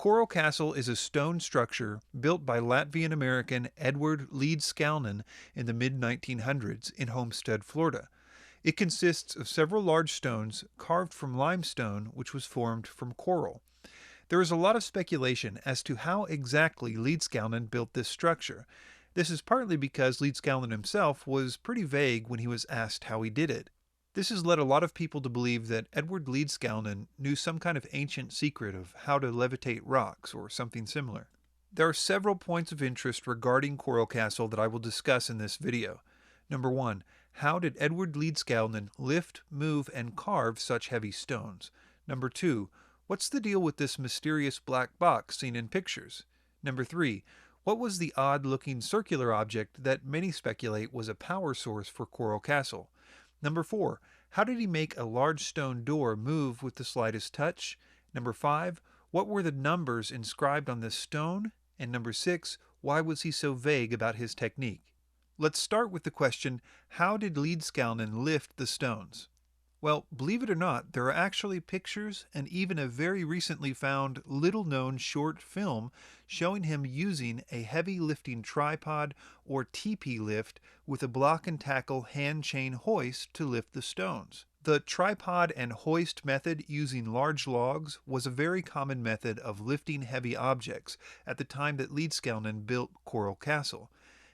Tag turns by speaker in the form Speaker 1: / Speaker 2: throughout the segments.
Speaker 1: Coral Castle is a stone structure built by Latvian-American Edward Leedskalnin in the mid-1900s in Homestead, Florida. It consists of several large stones carved from limestone which was formed from coral. There is a lot of speculation as to how exactly Leedskalnin built this structure. This is partly because Leedskalnin himself was pretty vague when he was asked how he did it. This has led a lot of people to believe that Edward Leedskalnin knew some kind of ancient secret of how to levitate rocks or something similar. There are several points of interest regarding Coral Castle that I will discuss in this video. Number 1. How did Edward Leedskalnin lift, move, and carve such heavy stones? Number 2. What's the deal with this mysterious black box seen in pictures? Number 3. What was the odd-looking circular object that many speculate was a power source for Coral Castle? Number 4. How did he make a large stone door move with the slightest touch? Number 5. What were the numbers inscribed on this stone? And number 6. Why was he so vague about his technique? Let's start with the question, how did Leedskalnin lift the stones? Well, believe it or not, there are actually pictures and even a very recently found little-known short film showing him using a heavy lifting tripod or teepee lift with a block and tackle hand chain hoist to lift the stones. The tripod and hoist method using large logs was a very common method of lifting heavy objects at the time that Leedskalnin built Coral Castle.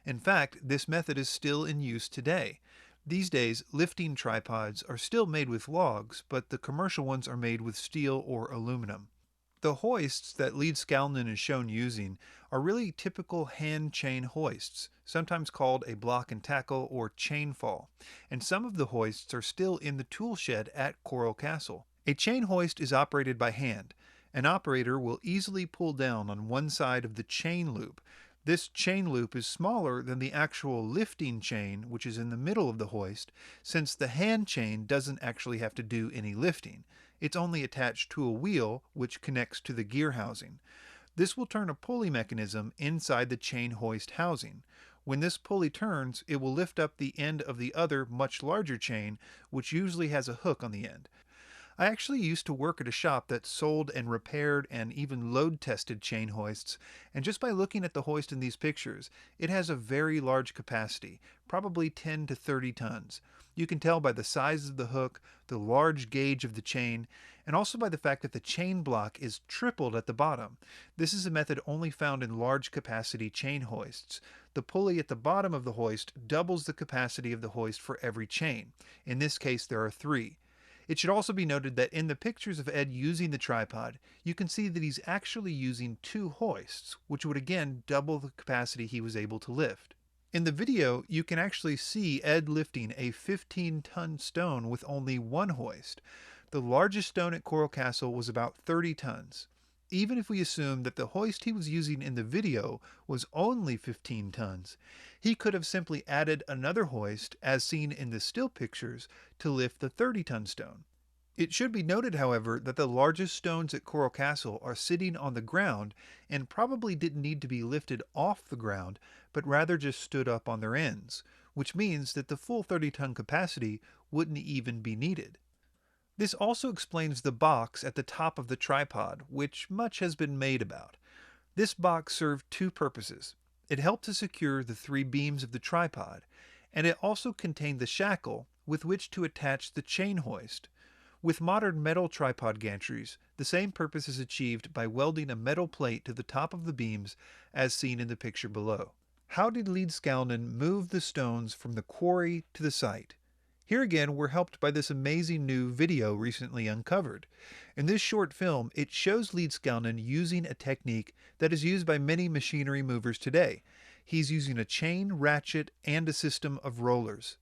Speaker 1: In fact, this method is still in use today. These days, lifting tripods are still made with logs, but the commercial ones are made with steel or aluminum. The hoists that Leedskalnin is shown using are really typical hand chain hoists, sometimes called a block and tackle or chain fall, and some of the hoists are still in the tool shed at Coral Castle. A chain hoist is operated by hand. An operator will easily pull down on one side of the chain loop. This chain loop is smaller than the actual lifting chain, which is in the middle of the hoist, since the hand chain doesn't actually have to do any lifting. It's only attached to a wheel which connects to the gear housing. This will turn a pulley mechanism inside the chain hoist housing. When this pulley turns, it will lift up the end of the other, much larger chain, which usually has a hook on the end. I actually used to work at a shop that sold and repaired and even load-tested chain hoists, and just by looking at the hoist in these pictures, it has a very large capacity, probably 10 to 30 tons. You can tell by the size of the hook, the large gauge of the chain, and also by the fact that the chain block is tripled at the bottom. This is a method only found in large capacity chain hoists. The pulley at the bottom of the hoist doubles the capacity of the hoist for every chain. In this case, there are 3. It should also be noted that in the pictures of Ed using the tripod, you can see that he's actually using 2 hoists, which would again double the capacity he was able to lift. In the video, you can actually see Ed lifting a 15-ton stone with only 1 hoist. The largest stone at Coral Castle was about 30 tons. Even if we assume that the hoist he was using in the video was only 15 tons, he could have simply added another hoist, as seen in the still pictures, to lift the 30-ton stone. It should be noted, however, that the largest stones at Coral Castle are sitting on the ground and probably didn't need to be lifted off the ground, but rather just stood up on their ends, which means that the full 30-ton capacity wouldn't even be needed. This also explains the box at the top of the tripod, which much has been made about. This box served 2 purposes. It helped to secure the 3 beams of the tripod, and it also contained the shackle with which to attach the chain hoist. With modern metal tripod gantries, the same purpose is achieved by welding a metal plate to the top of the beams as seen in the picture below. How did Leedskalnin move the stones from the quarry to the site? Here again, we're helped by this amazing new video recently uncovered. In this short film, it shows Leedskalnin using a technique that is used by many machinery movers today. He's using a chain, ratchet, and a system of rollers.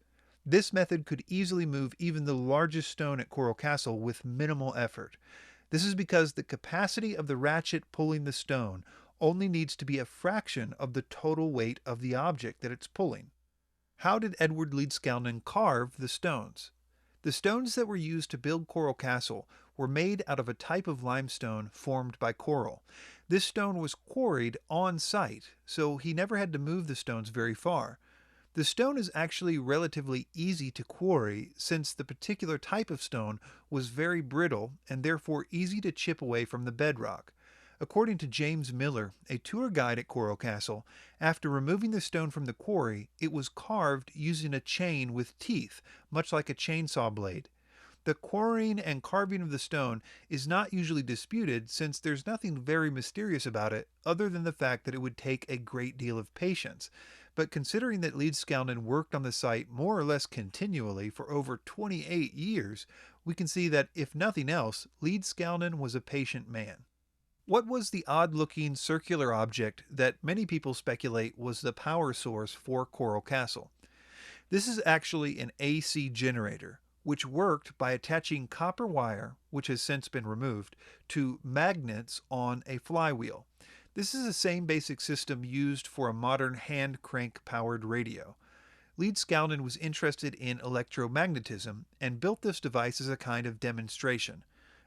Speaker 1: This method could easily move even the largest stone at Coral Castle with minimal effort. This is because the capacity of the ratchet pulling the stone only needs to be a fraction of the total weight of the object that it's pulling. How did Edward Leedskalnin carve the stones? The stones that were used to build Coral Castle were made out of a type of limestone formed by coral. This stone was quarried on site, so he never had to move the stones very far. The stone is actually relatively easy to quarry since the particular type of stone was very brittle and therefore easy to chip away from the bedrock. According to James Miller, a tour guide at Coral Castle, after removing the stone from the quarry, it was carved using a chain with teeth, much like a chainsaw blade. The quarrying and carving of the stone is not usually disputed since there's nothing very mysterious about it other than the fact that it would take a great deal of patience. But considering that Leedskalnin worked on the site more or less continually for over 28 years, we can see that if nothing else, Leedskalnin was a patient man. What was the odd-looking circular object that many people speculate was the power source for Coral Castle? This is actually an AC generator, which worked by attaching copper wire, which has since been removed, to magnets on a flywheel. This is the same basic system used for a modern hand crank powered radio. Leedskalnin was interested in electromagnetism and built this device as a kind of demonstration.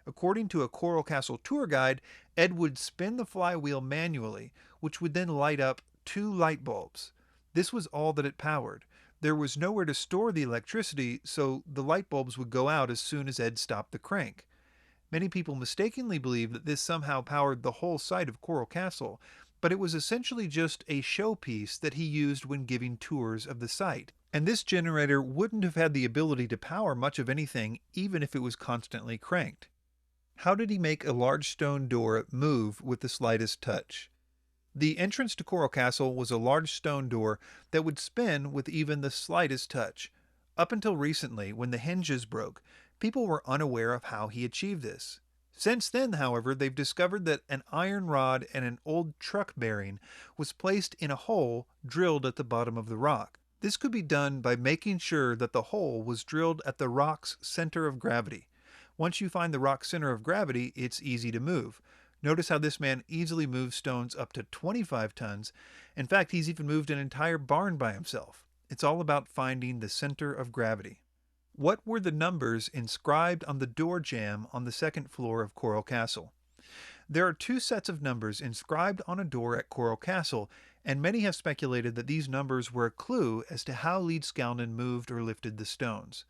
Speaker 1: According to a Coral Castle tour guide, Ed would spin the flywheel manually, which would then light up 2 light bulbs. This was all that it powered. There was nowhere to store the electricity, so the light bulbs would go out as soon as Ed stopped the crank. Many people mistakenly believe that this somehow powered the whole site of Coral Castle, but it was essentially just a showpiece that he used when giving tours of the site. And this generator wouldn't have had the ability to power much of anything even if it was constantly cranked. How did he make a large stone door move with the slightest touch? The entrance to Coral Castle was a large stone door that would spin with even the slightest touch. Up until recently, when the hinges broke, people were unaware of how he achieved this. Since then, however, they've discovered that an iron rod and an old truck bearing was placed in a hole drilled at the bottom of the rock. This could be done by making sure that the hole was drilled at the rock's center of gravity. Once you find the rock's center of gravity, it's easy to move. Notice how this man easily moves stones up to 25 tons. In fact, he's even moved an entire barn by himself. It's all about finding the center of gravity. What were the numbers inscribed on the door jamb on the second floor of Coral Castle? There are 2 sets of numbers inscribed on a door at Coral Castle, and many have speculated that these numbers were a clue as to how Leedskalnin moved or lifted the stones.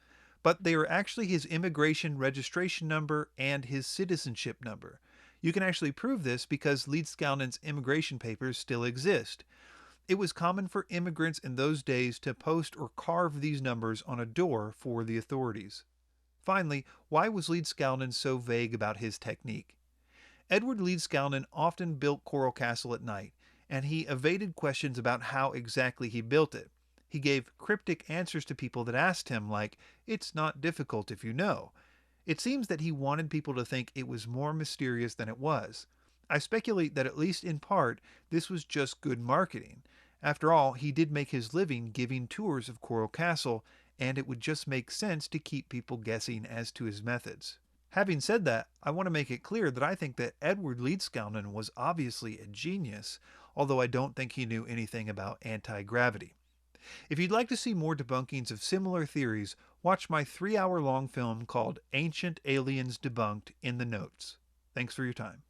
Speaker 1: But they are actually his immigration registration number and his citizenship number. You can actually prove this because Leedskalnin's immigration papers still exist. It was common for immigrants in those days to post or carve these numbers on a door for the authorities. Finally, why was Leedskalnin so vague about his technique? Edward Leedskalnin often built Coral Castle at night, and he evaded questions about how exactly he built it. He gave cryptic answers to people that asked him, like, "It's not difficult if you know." It seems that he wanted people to think it was more mysterious than it was. I speculate that at least in part, this was just good marketing. After all, he did make his living giving tours of Coral Castle, and it would just make sense to keep people guessing as to his methods. Having said that, I want to make it clear that I think that Edward Leedskalnin was obviously a genius, although I don't think he knew anything about anti-gravity. If you'd like to see more debunkings of similar theories, watch my 3-hour-long film called Ancient Aliens Debunked in the notes. Thanks for your time.